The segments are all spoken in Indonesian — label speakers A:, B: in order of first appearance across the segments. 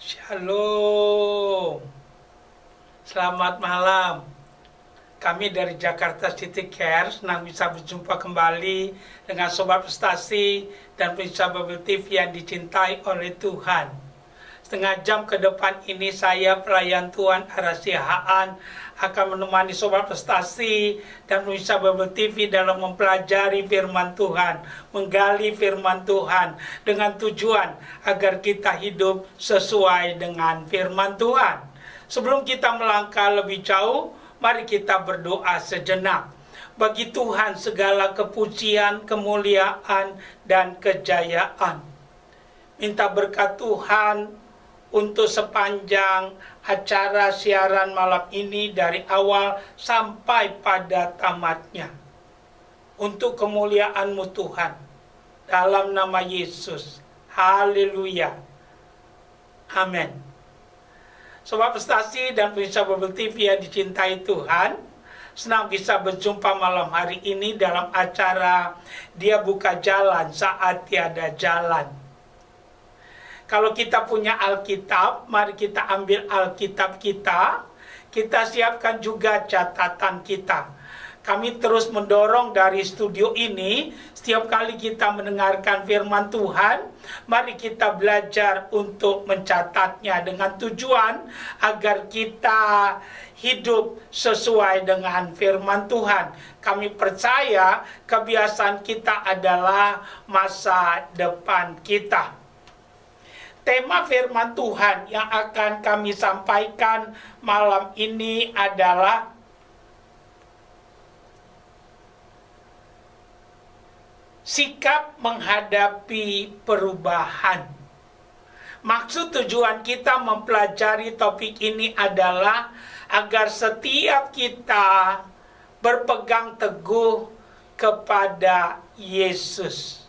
A: Shalom, selamat malam. Kami dari Jakarta City Care senang bisa berjumpa kembali dengan Sobat Prestasi dan pemirsa Bible TV yang dicintai oleh Tuhan. Setengah jam ke depan ini saya, pelayan Tuhan Arasia Haan, akan menemani Sobat Prestasi dan pemirsa Bible TV dalam mempelajari firman Tuhan, menggali firman Tuhan dengan tujuan agar kita hidup sesuai dengan firman Tuhan. Sebelum kita melangkah lebih jauh, mari kita berdoa sejenak. Bagi Tuhan segala kepujian, kemuliaan, dan kejayaan. Minta berkat Tuhan untuk sepanjang acara siaran malam ini dari awal sampai pada tamatnya. Untuk kemuliaan-Mu Tuhan. Dalam nama Yesus. Haleluya. Amin. Sobat Prestasi dan pemirsa Bible TV yang dicintai Tuhan, senang bisa berjumpa malam hari ini dalam acara Dia Buka Jalan Saat Tiada Jalan. Kalau kita punya Alkitab, mari kita ambil Alkitab kita siapkan juga catatan kita. Kami terus mendorong dari studio ini, setiap kali kita mendengarkan firman Tuhan, mari kita belajar untuk mencatatnya dengan tujuan agar kita hidup sesuai dengan firman Tuhan. Kami percaya kebiasaan kita adalah masa depan kita. Tema firman Tuhan yang akan kami sampaikan malam ini adalah sikap menghadapi perubahan. Maksud tujuan kita mempelajari topik ini adalah agar setiap kita berpegang teguh kepada Yesus.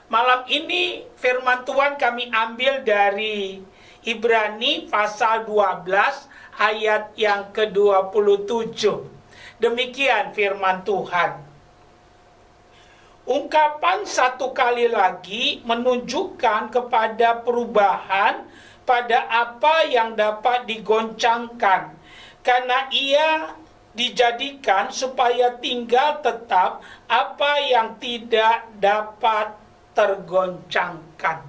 A: Malam ini firman Tuhan kami ambil dari Ibrani pasal 12 ayat yang ke-27. Demikian firman Tuhan. Ungkapan satu kali lagi menunjukkan kepada perubahan pada apa yang dapat digoncangkan, karena ia dijadikan supaya tinggal tetap apa yang tidak dapat tergoncangkan.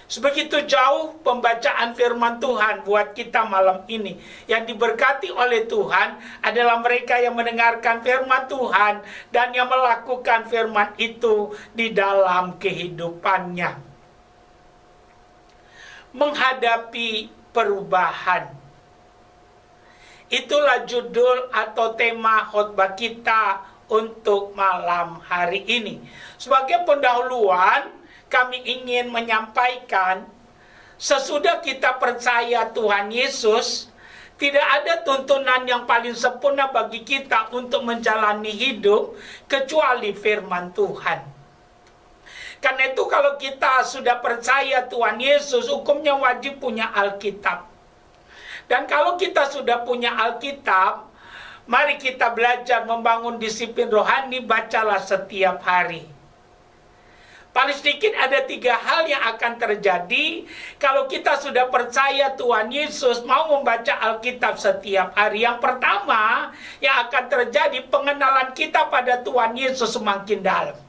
A: Sebegitu jauh pembacaan firman Tuhan buat kita malam ini. Yang diberkati oleh Tuhan adalah mereka yang mendengarkan firman Tuhan dan yang melakukan firman itu di dalam kehidupannya. Menghadapi perubahan. Itulah judul atau tema khotbah kita untuk malam hari ini. Sebagai pendahuluan, kami ingin menyampaikan, sesudah kita percaya Tuhan Yesus, tidak ada tuntunan yang paling sempurna bagi kita untuk menjalani hidup kecuali firman Tuhan. Karena itu kalau kita sudah percaya Tuhan Yesus, hukumnya wajib punya Alkitab. Dan kalau kita sudah punya Alkitab, mari kita belajar membangun disiplin rohani, bacalah setiap hari. Paling sedikit ada 3 hal yang akan terjadi kalau kita sudah percaya Tuhan Yesus mau membaca Alkitab setiap hari. Yang pertama yang akan terjadi, pengenalan kita pada Tuhan Yesus semakin dalam.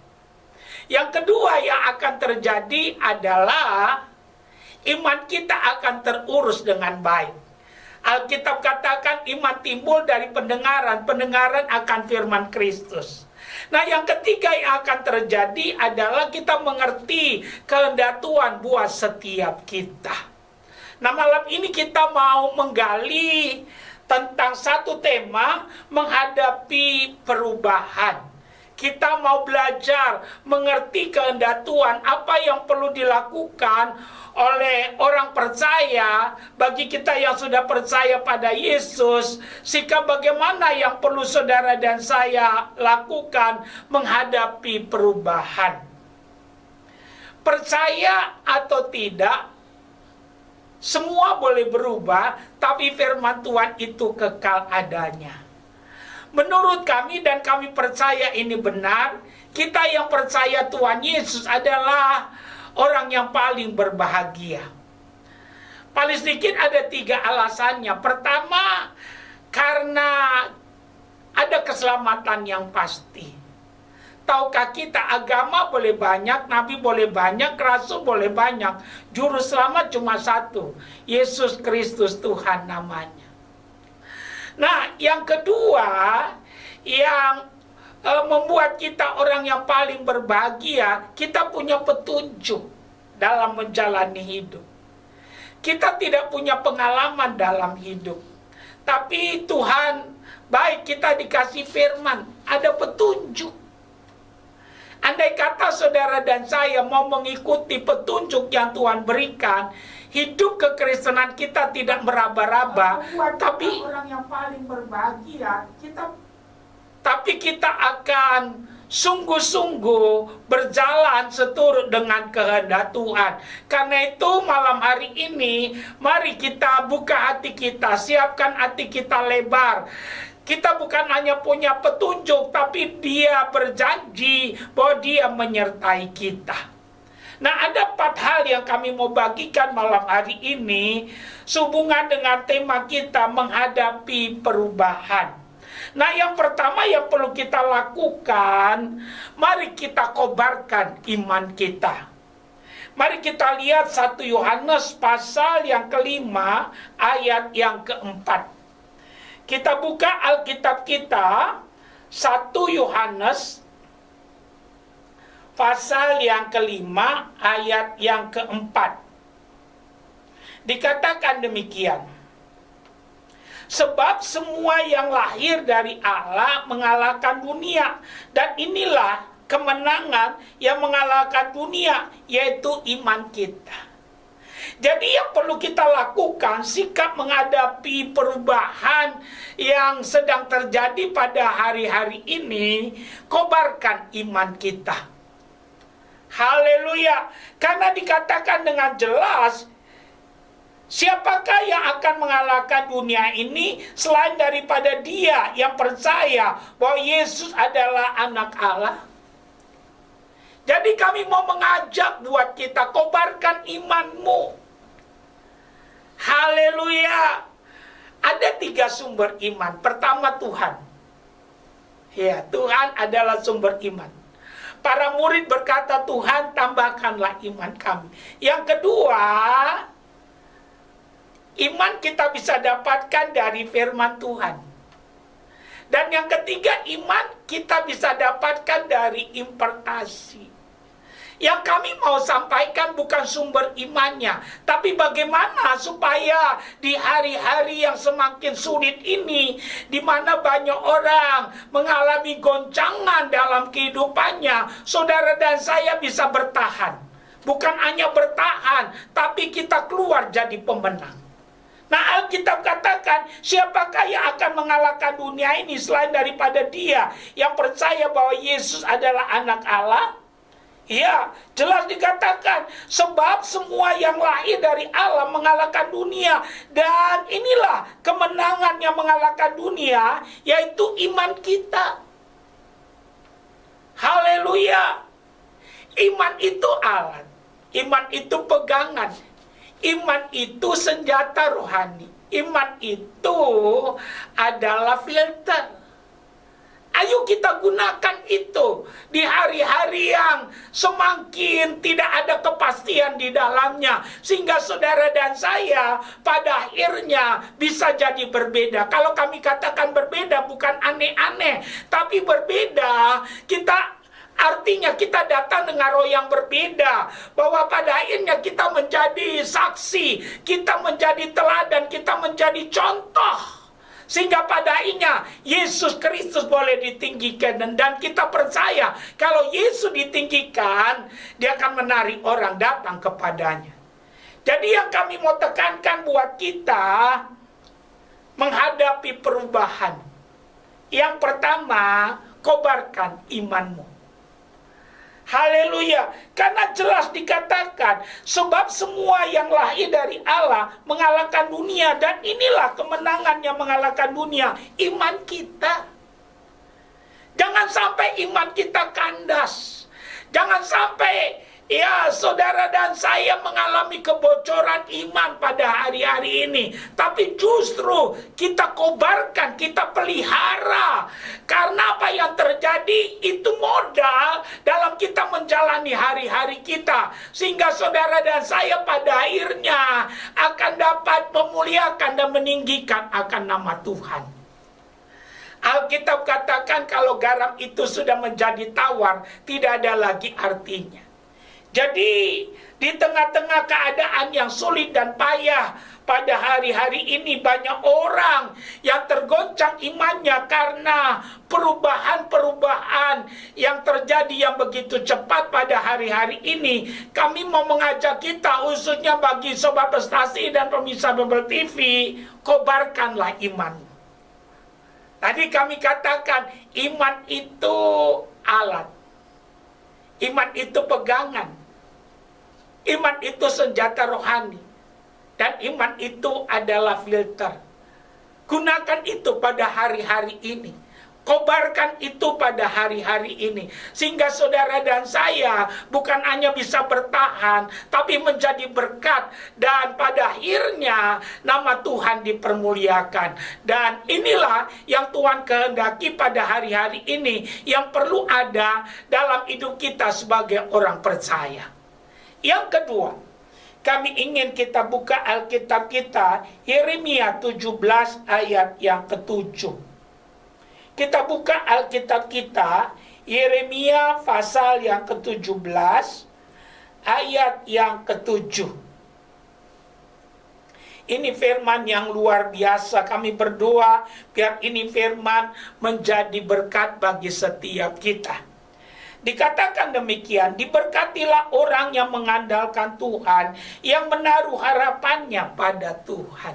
A: Yang kedua yang akan terjadi adalah iman kita akan terurus dengan baik. Alkitab katakan iman timbul dari pendengaran, pendengaran akan firman Kristus. Nah, yang ketiga yang akan terjadi adalah kita mengerti kehendak Tuhan buat setiap kita. Nah, malam ini kita mau menggali tentang satu tema, menghadapi perubahan. Kita mau belajar mengerti kehendak Tuhan, apa yang perlu dilakukan oleh orang percaya, bagi kita yang sudah percaya pada Yesus, sikap bagaimana yang perlu saudara dan saya lakukan menghadapi perubahan. Percaya atau tidak, semua boleh berubah, tapi firman Tuhan itu kekal adanya. Menurut kami dan kami percaya ini benar, kita yang percaya Tuhan Yesus adalah orang yang paling berbahagia. Paling sedikit ada 3 alasannya. Pertama, karena ada keselamatan yang pasti. Tahukah kita, agama boleh banyak, nabi boleh banyak, rasul boleh banyak, juru selamat cuma satu, Yesus Kristus Tuhan namanya. Nah, yang kedua yang membuat kita orang yang paling berbahagia, kita punya petunjuk dalam menjalani hidup. Kita tidak punya pengalaman dalam hidup, tapi Tuhan baik, kita dikasih firman, ada petunjuk. Andai kata saudara dan saya mau mengikuti petunjuk yang Tuhan berikan, hidup kekristenan kita tidak meraba-raba, tapi orang yang paling berbahagia, tapi kita akan sungguh-sungguh berjalan seturut dengan kehendak Tuhan. Karena itu malam hari ini, mari kita buka hati kita, siapkan hati kita lebar. Kita bukan hanya punya petunjuk, tapi Dia berjanji bahwa Dia menyertai kita. Nah, ada 4 hal yang kami mau bagikan malam hari ini sehubungan dengan tema kita menghadapi perubahan. Nah, yang pertama yang perlu kita lakukan, mari kita kobarkan iman kita. Mari kita lihat 1 Yohanes pasal yang kelima ayat yang keempat. Kita buka Alkitab kita, 1 Yohanes pasal yang kelima ayat yang keempat. Dikatakan demikian, sebab semua yang lahir dari Allah mengalahkan dunia, dan inilah kemenangan yang mengalahkan dunia, yaitu iman kita. Jadi yang perlu kita lakukan, sikap menghadapi perubahan yang sedang terjadi pada hari-hari ini, kobarkan iman kita. Haleluya. Karena dikatakan dengan jelas, siapakah yang akan mengalahkan dunia ini selain daripada Dia yang percaya bahwa Yesus adalah anak Allah? Jadi kami mau mengajak buat kita, kobarkan imanmu. Haleluya. Ada 3 sumber iman. Pertama, Tuhan. Ya, Tuhan adalah sumber iman. Para murid berkata, Tuhan tambahkanlah iman kami. Yang kedua, iman kita bisa dapatkan dari firman Tuhan. Dan yang ketiga, iman kita bisa dapatkan dari impartasi. Yang kami mau sampaikan bukan sumber imannya, tapi bagaimana supaya di hari-hari yang semakin sulit ini, di mana banyak orang mengalami goncangan dalam kehidupannya, saudara dan saya bisa bertahan. Bukan hanya bertahan, tapi kita keluar jadi pemenang. Nah, Alkitab katakan, siapakah yang akan mengalahkan dunia ini selain daripada Dia yang percaya bahwa Yesus adalah anak Allah? Ya, jelas dikatakan, sebab semua yang lahir dari Allah mengalahkan dunia, dan inilah kemenangan yang mengalahkan dunia, yaitu iman kita. Haleluya. Iman itu alat, iman itu pegangan, iman itu senjata rohani, iman itu adalah filter. Ayo kita gunakan itu di hari-hari yang semakin tidak ada kepastian di dalamnya, sehingga saudara dan saya pada akhirnya bisa jadi berbeda. Kalau kami katakan berbeda bukan aneh-aneh, tapi berbeda artinya kita datang dengan roh yang berbeda, bahwa pada akhirnya kita menjadi saksi, kita menjadi teladan, kita menjadi contoh. Sehingga pada akhirnya Yesus Kristus boleh ditinggikan, dan kita percaya kalau Yesus ditinggikan, Dia akan menarik orang datang kepadanya. Jadi yang kami mau tekankan buat kita menghadapi perubahan, yang pertama, kobarkan imanmu. Haleluya. Karena jelas dikatakan, sebab semua yang lahir dari Allah mengalahkan dunia, dan inilah kemenangan yang mengalahkan dunia, iman kita. Jangan sampai iman kita kandas. Jangan sampai Ya, saudara dan saya mengalami kebocoran iman pada hari-hari ini. Tapi justru kita kobarkan, kita pelihara. Karena apa yang terjadi itu modal dalam kita menjalani hari-hari kita. Sehingga saudara dan saya pada akhirnya akan dapat memuliakan dan meninggikan akan nama Tuhan. Alkitab katakan kalau garam itu sudah menjadi tawar, tidak ada lagi artinya. Jadi di tengah-tengah keadaan yang sulit dan payah pada hari-hari ini, banyak orang yang tergoncang imannya karena perubahan-perubahan yang terjadi yang begitu cepat pada hari-hari ini. Kami mau mengajak kita, khususnya bagi Sobat Prestasi dan pemirsa Bible TV, kobarkanlah iman. Tadi kami katakan iman itu alat, iman itu pegangan, iman itu senjata rohani, dan iman itu adalah filter. Gunakan itu pada hari-hari ini, kobarkan itu pada hari-hari ini, sehingga saudara dan saya bukan hanya bisa bertahan, tapi menjadi berkat, dan pada akhirnya nama Tuhan dipermuliakan. Dan inilah yang Tuhan kehendaki pada hari-hari ini, yang perlu ada dalam hidup kita sebagai orang percaya. Yang kedua, kami ingin kita buka Alkitab kita, Yeremia 17 ayat yang ke-7. Kita buka Alkitab kita, Yeremia pasal yang ke-17, ayat yang ke-7. Ini firman yang luar biasa. Kami berdoa biar ini firman menjadi berkat bagi setiap kita. Dikatakan demikian, diberkatilah orang yang mengandalkan Tuhan, yang menaruh harapannya pada Tuhan.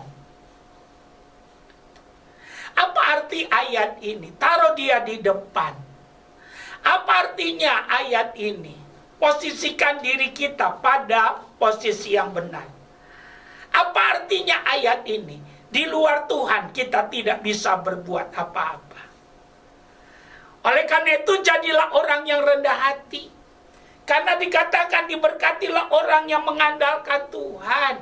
A: Apa arti ayat ini? Taruh dia di depan. Apa artinya ayat ini? Posisikan diri kita pada posisi yang benar. Apa artinya ayat ini? Di luar Tuhan kita tidak bisa berbuat apa-apa. Oleh karena itu jadilah orang yang rendah hati. Karena dikatakan diberkatilah orang yang mengandalkan Tuhan.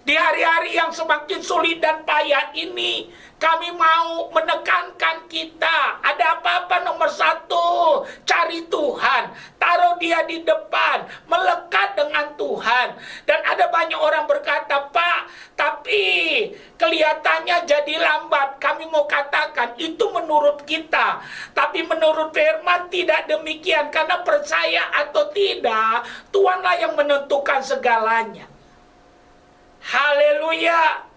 A: Di hari-hari yang semakin sulit dan payah ini, kami mau menekankan kita. Ada apa-apa nomor satu, cari Tuhan. Taruh dia di depan, melekat dengan Tuhan. Dan ada banyak orang berkata, Pak, tapi kelihatannya jadi lambat. Kami mau katakan, itu menurut kita. Tapi menurut firman tidak demikian. Karena percaya atau tidak, Tuhanlah yang menentukan segalanya. Haleluya.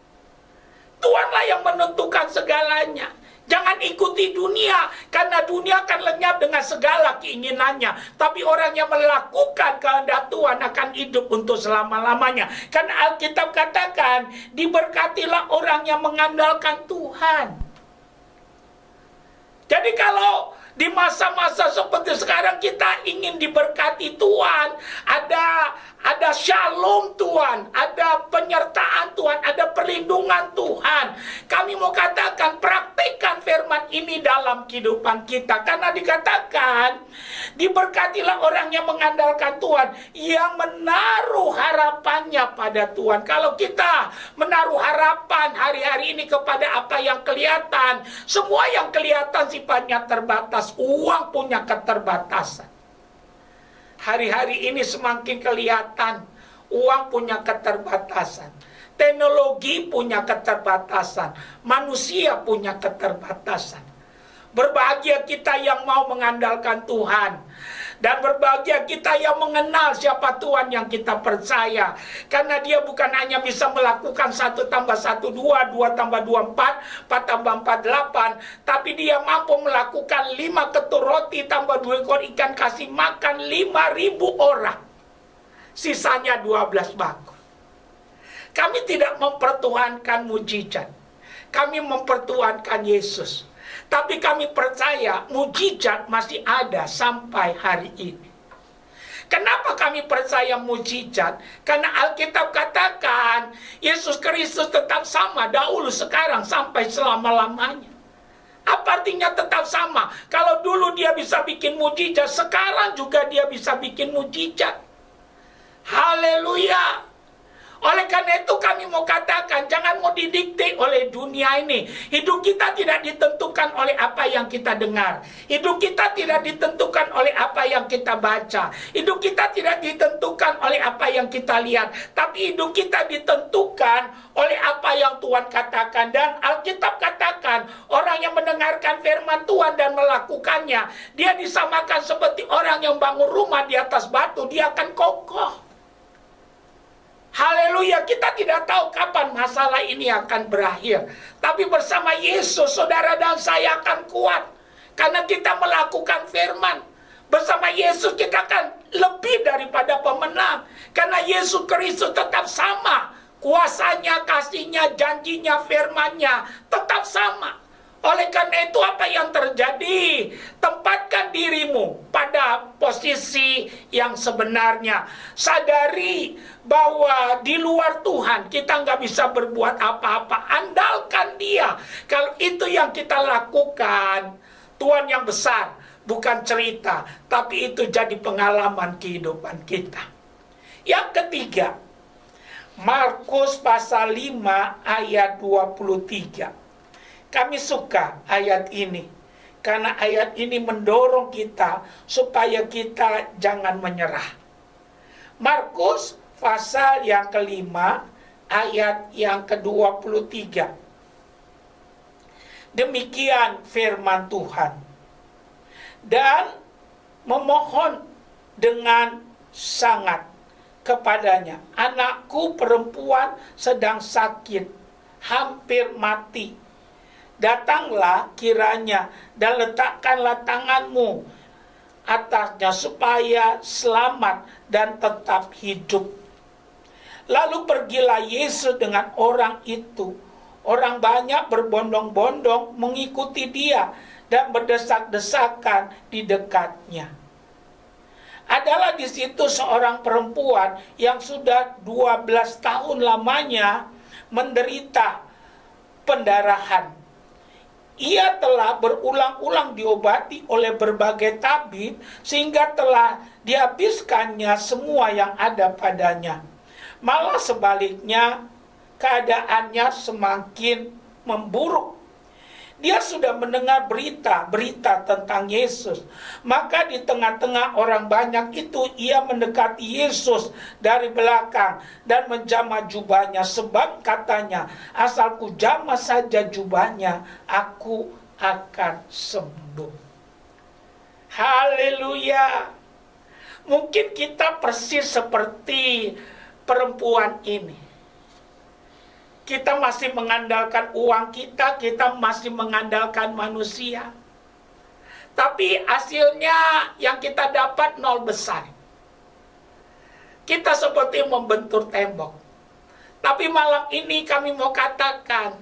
A: Tuhanlah yang menentukan segalanya. Jangan ikuti dunia, karena dunia akan lenyap dengan segala keinginannya. Tapi orang yang melakukan kehendak Tuhan akan hidup untuk selama-lamanya. Karena Alkitab katakan, diberkatilah orang yang mengandalkan Tuhan. Jadi kalau di masa-masa seperti sekarang kita ingin diberkati Tuhan, ada shalom Tuhan, ada penyertaan Tuhan, ada perlindungan Tuhan. Kami mau katakan, praktikkan firman ini dalam kehidupan kita. Karena dikatakan, diberkatilah orang yang mengandalkan Tuhan, yang menaruh harapannya pada Tuhan. Kalau kita menaruh harapan hari-hari ini kepada apa yang kelihatan, semua yang kelihatan sifatnya terbatas. Uang punya keterbatasan. Hari-hari ini semakin kelihatan, uang punya keterbatasan, teknologi punya keterbatasan, manusia punya keterbatasan. Berbahagia kita yang mau mengandalkan Tuhan, dan berbahagia kita yang mengenal siapa Tuhan yang kita percaya. Karena dia bukan hanya bisa melakukan 1 tambah 1 2, 2 tambah 2 4, 4 tambah 4 8, tapi dia mampu melakukan 5 ketur roti tambah 2 ekor ikan, kasih makan 5.000 orang. Sisanya 12 bakul. Kami tidak mempertuhankan mujizat, kami mempertuhankan Yesus. Tapi kami percaya mujizat masih ada sampai hari ini. Kenapa kami percaya mujizat? Karena Alkitab katakan Yesus Kristus tetap sama dahulu, sekarang, sampai selama-lamanya. Apa artinya tetap sama? Kalau dulu dia bisa bikin mujizat, sekarang juga dia bisa bikin mujizat. Haleluya. Oleh karena itu kami mau katakan, jangan mau didikte oleh dunia ini. Hidup kita tidak ditentukan oleh apa yang kita dengar. Hidup kita tidak ditentukan oleh apa yang kita baca. Hidup kita tidak ditentukan oleh apa yang kita lihat. Tapi hidup kita ditentukan oleh apa yang Tuhan katakan. Dan Alkitab katakan, orang yang mendengarkan firman Tuhan dan melakukannya, dia disamakan seperti orang yang bangun rumah di atas batu, dia akan kokoh. Haleluya, kita tidak tahu kapan masalah ini akan berakhir. Tapi bersama Yesus, saudara dan saya akan kuat. Karena kita melakukan firman. Bersama Yesus kita akan lebih daripada pemenang. Karena Yesus Kristus tetap sama. Kuasanya, kasihnya, janjinya, firmannya tetap sama. Oleh karena itu apa yang terjadi? Tempatkan dirimu pada posisi yang sebenarnya. Sadari bahwa di luar Tuhan kita nggak bisa berbuat apa-apa. Andalkan Dia. Kalau itu yang kita lakukan, Tuhan yang besar, bukan cerita, tapi itu jadi pengalaman kehidupan kita. Yang ketiga, Markus pasal 5 ayat 23. Kami suka ayat ini, karena ayat ini mendorong kita supaya kita jangan menyerah. Markus pasal yang kelima, ayat yang ke-23. Demikian firman Tuhan. Dan memohon dengan sangat kepadanya, anakku perempuan sedang sakit, hampir mati. Datanglah kiranya dan letakkanlah tanganmu atasnya supaya selamat dan tetap hidup. Lalu pergilah Yesus dengan orang itu. Orang banyak berbondong-bondong mengikuti dia dan berdesak-desakan di dekatnya. Adalah di situ seorang perempuan yang sudah 12 tahun lamanya menderita pendarahan. Ia telah berulang-ulang diobati oleh berbagai tabib sehingga telah dihabiskannya semua yang ada padanya. Malah sebaliknya, keadaannya semakin memburuk. Dia sudah mendengar berita tentang Yesus. Maka di tengah-tengah orang banyak itu, ia mendekati Yesus dari belakang dan menjamah jubahnya. Sebab katanya, asal ku jamah saja jubahnya, aku akan sembuh. Haleluya. Mungkin kita persis seperti perempuan ini. Kita masih mengandalkan uang kita masih mengandalkan manusia. Tapi hasilnya yang kita dapat nol besar. Kita seperti membentur tembok. Tapi malam ini kami mau katakan,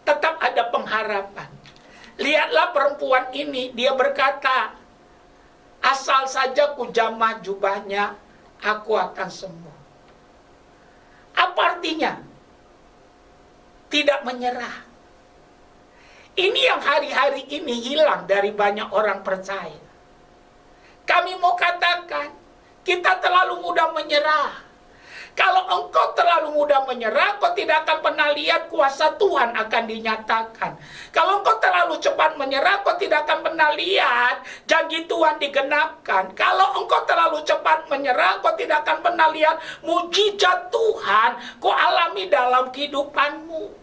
A: tetap ada pengharapan. Lihatlah perempuan ini, dia berkata, asal saja ku jamah jubahnya, aku akan sembuh. Apa artinya? Tidak menyerah. Ini yang hari-hari ini hilang dari banyak orang percaya. Kami mau katakan, kita terlalu mudah menyerah. Kalau engkau terlalu mudah menyerah, kau tidak akan pernah lihat kuasa Tuhan akan dinyatakan. Kalau engkau terlalu cepat menyerah, kau tidak akan pernah lihat janji Tuhan digenapkan. Kalau engkau terlalu cepat menyerah, kau tidak akan pernah lihat mujizat Tuhan kau alami dalam kehidupanmu.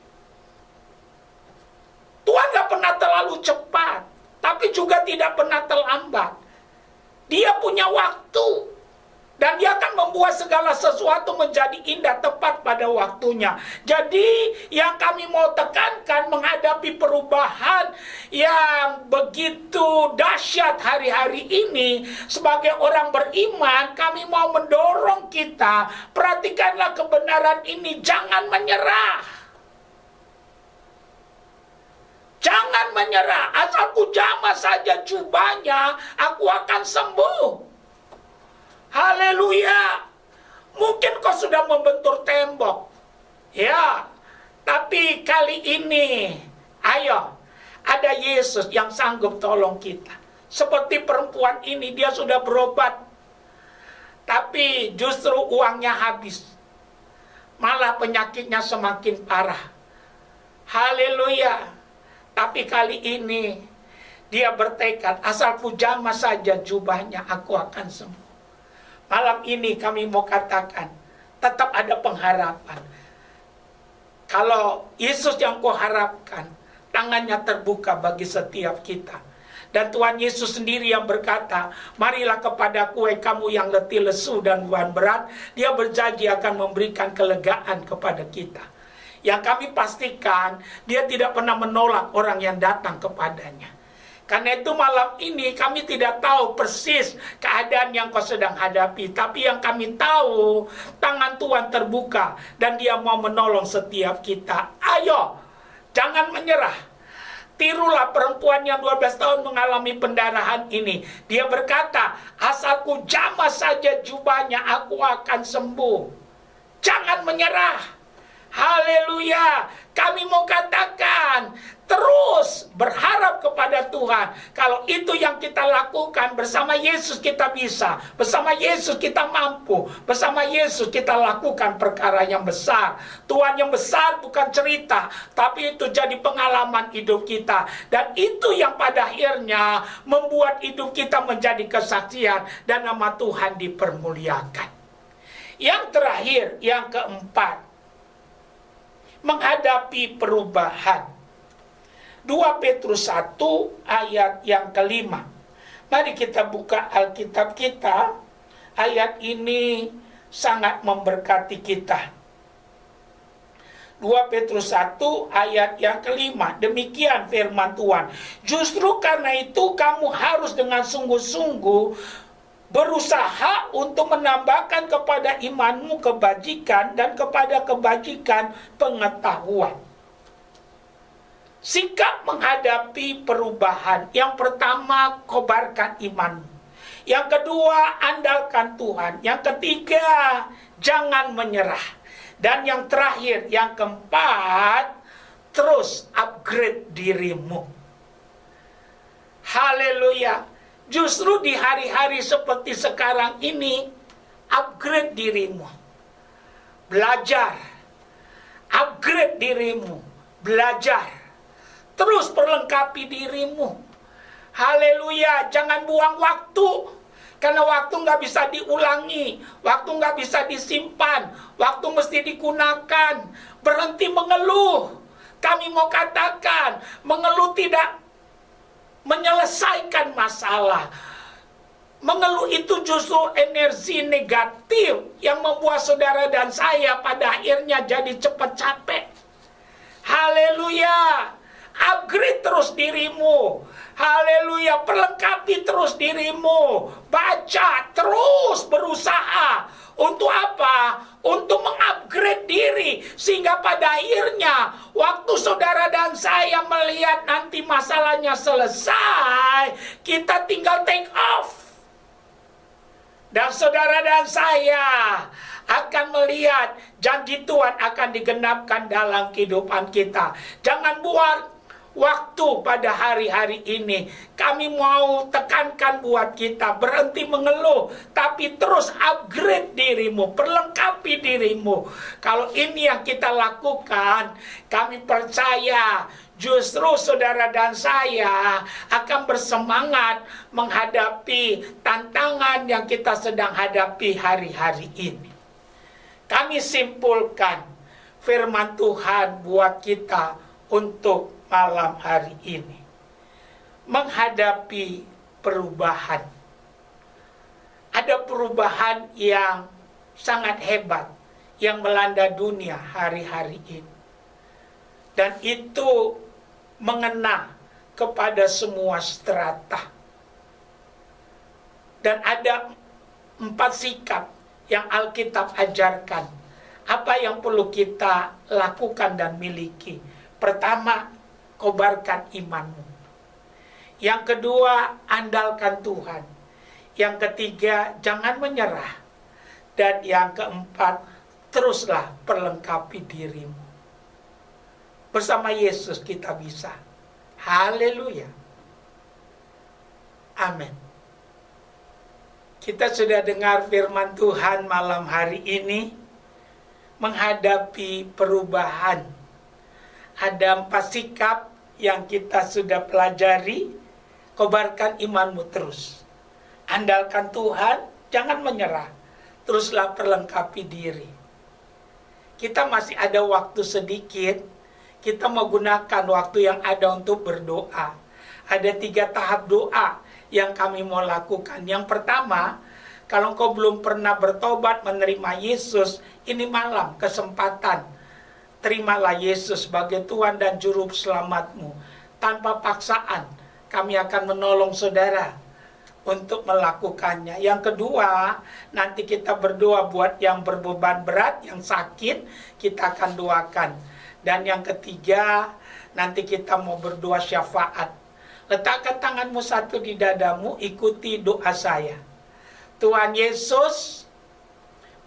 A: Tuhan gak pernah terlalu cepat, tapi juga tidak pernah terlambat. Dia punya waktu. Dan dia akan membuat segala sesuatu menjadi indah tepat pada waktunya. Jadi yang kami mau tekankan menghadapi perubahan yang begitu dahsyat hari-hari ini, sebagai orang beriman, kami mau mendorong kita, perhatikanlah kebenaran ini, jangan menyerah. Jangan menyerah, asal ku jamah saja jubahnya, aku akan sembuh. Haleluya. Mungkin kau sudah membentur tembok. Ya. Tapi kali ini, ayo, ada Yesus yang sanggup tolong kita. Seperti perempuan ini, dia sudah berobat tapi justru uangnya habis. Malah penyakitnya semakin parah. Haleluya. Tapi kali ini dia bertekad, asal ku jamah saja jubahnya, aku akan sembuh. Malam ini kami mau katakan, tetap ada pengharapan. Kalau Yesus yang kau harapkan, tangannya terbuka bagi setiap kita. Dan Tuhan Yesus sendiri yang berkata, marilah kepadaku kamu yang letih lesu dan beban berat. Dia berjanji akan memberikan kelegaan kepada kita. Yang kami pastikan, dia tidak pernah menolak orang yang datang kepadanya. Karena itu malam ini kami tidak tahu persis keadaan yang kau sedang hadapi. Tapi yang kami tahu, tangan Tuhan terbuka dan dia mau menolong setiap kita. Ayo, jangan menyerah. Tirulah perempuan yang 12 tahun mengalami pendarahan ini. Dia berkata, asal ku jamah saja jubahnya, aku akan sembuh. Jangan menyerah. Haleluya. Kami mau katakan, terus berharap kepada Tuhan. Kalau itu yang kita lakukan, bersama Yesus kita bisa. Bersama Yesus kita mampu. Bersama Yesus kita lakukan perkara yang besar. Tuhan yang besar bukan cerita, tapi itu jadi pengalaman hidup kita. Dan itu yang pada akhirnya membuat hidup kita menjadi kesaksian dan nama Tuhan dipermuliakan. Yang terakhir, yang keempat, menghadapi perubahan. 2 Petrus 1 ayat yang kelima. Mari kita buka Alkitab kita. Ayat ini sangat memberkati kita. 2 Petrus 1 ayat yang kelima. Demikian firman Tuhan. Justru karena itu kamu harus dengan sungguh-sungguh berusaha untuk menambahkan kepada imanmu kebajikan dan kepada kebajikan pengetahuan. Sikap menghadapi perubahan. Yang pertama, kobarkan imanmu. Yang kedua, andalkan Tuhan. Yang ketiga, jangan menyerah. Dan yang terakhir, yang keempat, terus upgrade dirimu. Haleluya. Justru di hari-hari seperti sekarang ini, upgrade dirimu. Belajar. Upgrade dirimu. Belajar. Terus perlengkapi dirimu. Haleluya. Jangan buang waktu. Karena waktu nggak bisa diulangi. Waktu nggak bisa disimpan. Waktu mesti digunakan. Berhenti mengeluh. Kami mau katakan, mengeluh tidak menyelesaikan masalah. Mengeluh itu justru energi negatif yang membuat saudara dan saya pada akhirnya jadi cepat capek. Haleluya. Upgrade terus dirimu. Haleluya. Perlengkapi terus dirimu. Baca terus, berusaha. Untuk apa? Untuk mengupgrade diri. Sehingga pada akhirnya waktu saudara dan saya melihat nanti masalahnya selesai, kita tinggal take off. Dan saudara dan saya akan melihat janji Tuhan akan digenapkan dalam kehidupan kita. Jangan buat waktu pada hari-hari ini. Kami mau tekankan buat kita, berhenti mengeluh, tapi terus upgrade dirimu, perlengkapi dirimu. Kalau ini yang kita lakukan, kami percaya justru saudara dan saya akan bersemangat menghadapi tantangan yang kita sedang hadapi hari-hari ini. Kami simpulkan firman Tuhan buat kita untuk malam hari ini. Menghadapi perubahan. Ada perubahan yang sangat hebat yang melanda dunia hari-hari ini. Dan itu mengena kepada semua strata. Dan ada 4 sikap yang Alkitab ajarkan. Apa yang perlu kita lakukan dan miliki? Pertama, kobarkan imanmu. Yang kedua, andalkan Tuhan. Yang ketiga, jangan menyerah. Dan yang keempat, teruslah perlengkapi dirimu. Bersama Yesus kita bisa. Haleluya. Amin. Kita sudah dengar firman Tuhan malam hari ini menghadapi perubahan. Ada 4 sikap yang kita sudah pelajari. Kobarkan imanmu terus. Andalkan Tuhan, jangan menyerah. Teruslah perlengkapi diri. Kita masih ada waktu sedikit. Kita menggunakan waktu yang ada untuk berdoa. Ada 3 tahap doa yang kami mau lakukan. Yang pertama, kalau engkau belum pernah bertobat menerima Yesus, ini malam kesempatan. Terimalah Yesus sebagai Tuhan dan Juru Selamatmu. Tanpa paksaan, kami akan menolong saudara untuk melakukannya. Yang kedua, nanti kita berdoa buat yang berbeban berat, yang sakit, kita akan doakan. Dan yang ketiga, nanti kita mau berdoa syafaat. Letakkan tanganmu satu di dadamu, ikuti doa saya. Tuhan Yesus,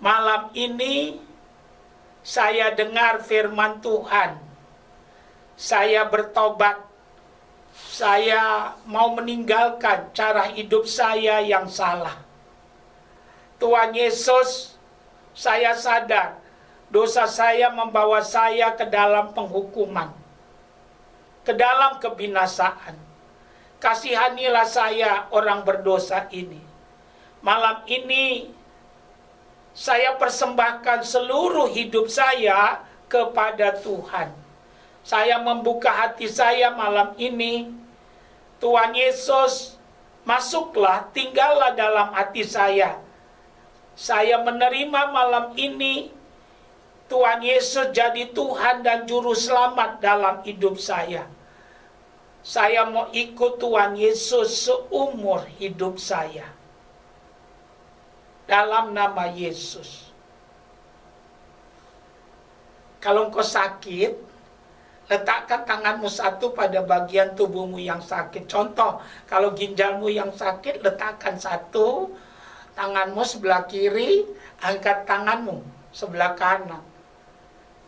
A: malam ini saya dengar firman Tuhan. Saya bertobat. Saya mau meninggalkan cara hidup saya yang salah. Tuhan Yesus, saya sadar dosa saya membawa saya ke dalam penghukuman, ke dalam kebinasaan. Kasihanilah saya orang berdosa ini. Malam ini saya persembahkan seluruh hidup saya kepada Tuhan. Saya membuka hati saya malam ini. Tuhan Yesus, masuklah, tinggallah dalam hati saya. Saya menerima malam ini Tuhan Yesus jadi Tuhan dan Juru Selamat dalam hidup saya. Saya mau ikut Tuhan Yesus seumur hidup saya. Dalam nama Yesus. Kalau engkau sakit, letakkan tanganmu satu pada bagian tubuhmu yang sakit. Contoh, kalau ginjalmu yang sakit, letakkan satu tanganmu sebelah kiri, angkat tanganmu sebelah kanan.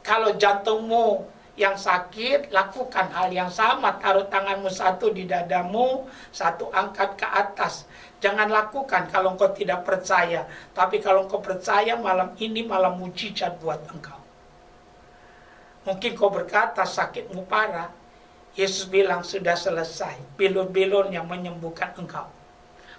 A: Kalau jantungmu yang sakit, lakukan hal yang sama. Taruh tanganmu satu di dadamu, satu angkat ke atas. Jangan lakukan kalau engkau tidak percaya. Tapi kalau engkau percaya, malam ini malam mujizat buat engkau. Mungkin kau berkata sakitmu parah. Yesus bilang sudah selesai. Bilur-bilur yang menyembuhkan engkau.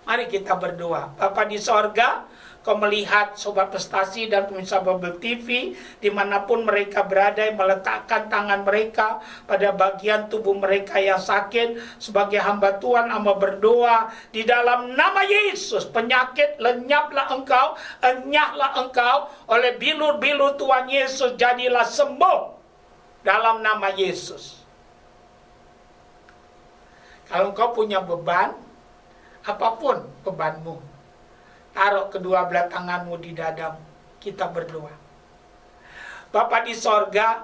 A: Mari kita berdoa. Bapa di sorga, kau melihat Sobat Prestasi dan pemirsa Bible TV dimanapun mereka berada, meletakkan tangan mereka pada bagian tubuh mereka yang sakit. Sebagai hamba Tuhan, hamba berdoa di dalam nama Yesus, penyakit lenyaplah engkau, enyahlah engkau oleh bilur-bilur Tuhan Yesus, jadilah sembuh dalam nama Yesus. Kalau engkau punya beban, apapun bebanmu, taruh kedua belah tanganmu di dadamu. Kita berdoa. Bapa di sorga,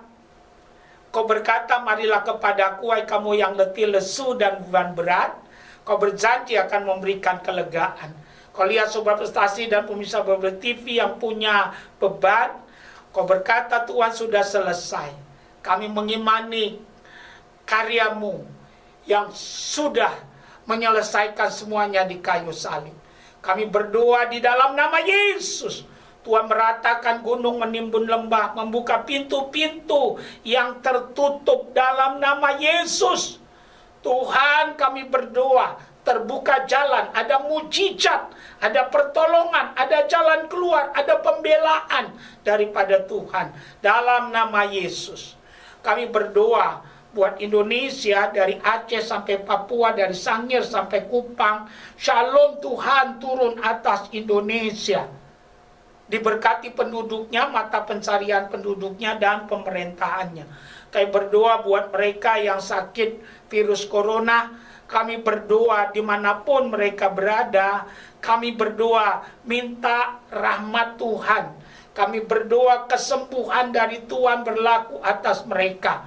A: kau berkata, marilah kepadaku, hai kamu yang letih, lesu, dan beban berat. Kau berjanji akan memberikan kelegaan. Kau lihat Sobat Prestasi dan pemirsa Bible TV yang punya beban. Kau berkata, Tuhan sudah selesai. Kami mengimani karyamu yang sudah menyelesaikan semuanya di kayu salib. Kami berdoa di dalam nama Yesus. Tuhan meratakan gunung, menimbun lembah, membuka pintu-pintu yang tertutup dalam nama Yesus. Tuhan, kami berdoa, terbuka jalan, ada mujizat, ada pertolongan, ada jalan keluar, ada pembelaan daripada Tuhan. Dalam nama Yesus. Kami berdoa buat Indonesia, dari Aceh sampai Papua, dari Sangir sampai Kupang. Shalom Tuhan turun atas Indonesia. Diberkati penduduknya, mata pencarian penduduknya, dan pemerintahannya. Kami berdoa buat mereka yang sakit virus corona. Kami berdoa dimanapun mereka berada. Kami berdoa minta rahmat Tuhan. Kami berdoa kesembuhan dari Tuhan berlaku atas mereka.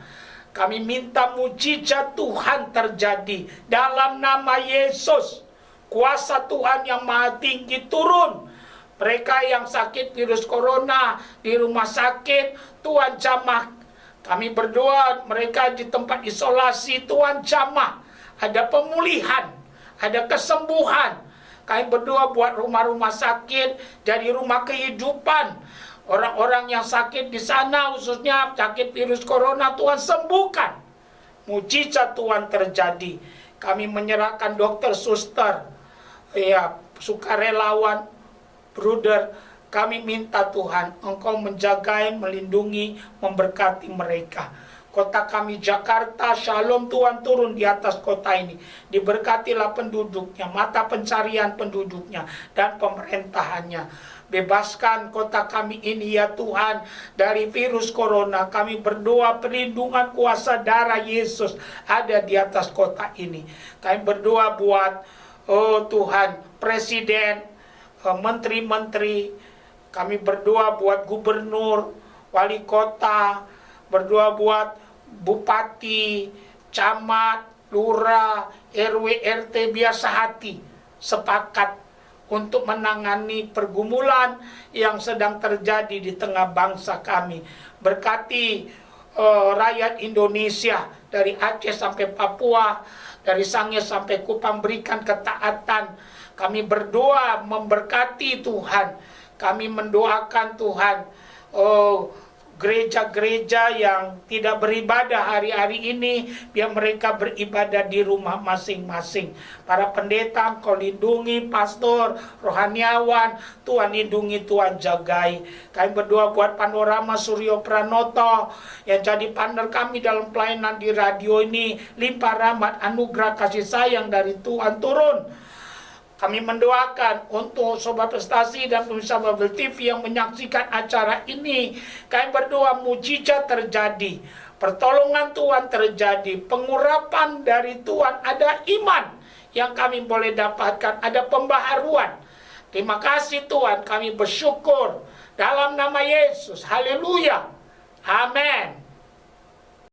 A: Kami minta mujizat Tuhan terjadi dalam nama Yesus. Kuasa Tuhan yang maha tinggi turun. Mereka yang sakit virus corona di rumah sakit, Tuhan jamah. Kami berdoa mereka di tempat isolasi, Tuhan jamah. Ada pemulihan, ada kesembuhan. Kami berdoa buat rumah-rumah sakit jadi rumah kehidupan. Orang-orang yang sakit di sana, khususnya sakit virus corona, Tuhan sembuhkan. Mujizat Tuhan terjadi. Kami menyerahkan dokter, suster, ya, sukarelawan, bruder. Kami minta Tuhan, Engkau menjaga, melindungi, memberkati mereka. Kota kami Jakarta, shalom Tuhan turun di atas kota ini. Diberkatilah penduduknya, mata pencarian penduduknya, dan pemerintahannya. Bebaskan kota kami ini ya Tuhan dari virus corona. Kami berdoa perlindungan kuasa darah Yesus ada di atas kota ini. Kami berdoa buat, oh Tuhan, presiden, menteri-menteri. Kami berdoa buat gubernur, wali kota, berdoa buat bupati, camat, lurah, RW, RT, biasa hati, sepakat untuk menangani pergumulan yang sedang terjadi di tengah bangsa kami. Berkati rakyat Indonesia dari Aceh sampai Papua, dari Sangihe sampai Kupang, berikan ketaatan. Kami berdoa memberkati Tuhan. Kami mendoakan Tuhan, gereja-gereja yang tidak beribadah hari-hari ini, biar mereka beribadah di rumah masing-masing. Para pendeta, Engkau lindungi, pastor, rohaniawan, Tuhan lindungi, Tuhan jagai. Kami berdoa buat Panorama Suryo Pranoto, yang jadi partner kami dalam pelayanan di radio ini. Limpah rahmat, anugerah, kasih sayang dari Tuhan turun. Kami mendoakan untuk Sobat Prestasi dan pemirsa Babel TV yang menyaksikan acara ini. Kami berdoa mujizat terjadi, pertolongan Tuhan terjadi, pengurapan dari Tuhan, ada iman yang kami boleh dapatkan, ada pembaharuan. Terima kasih Tuhan, kami bersyukur dalam nama Yesus. Haleluya. Amin.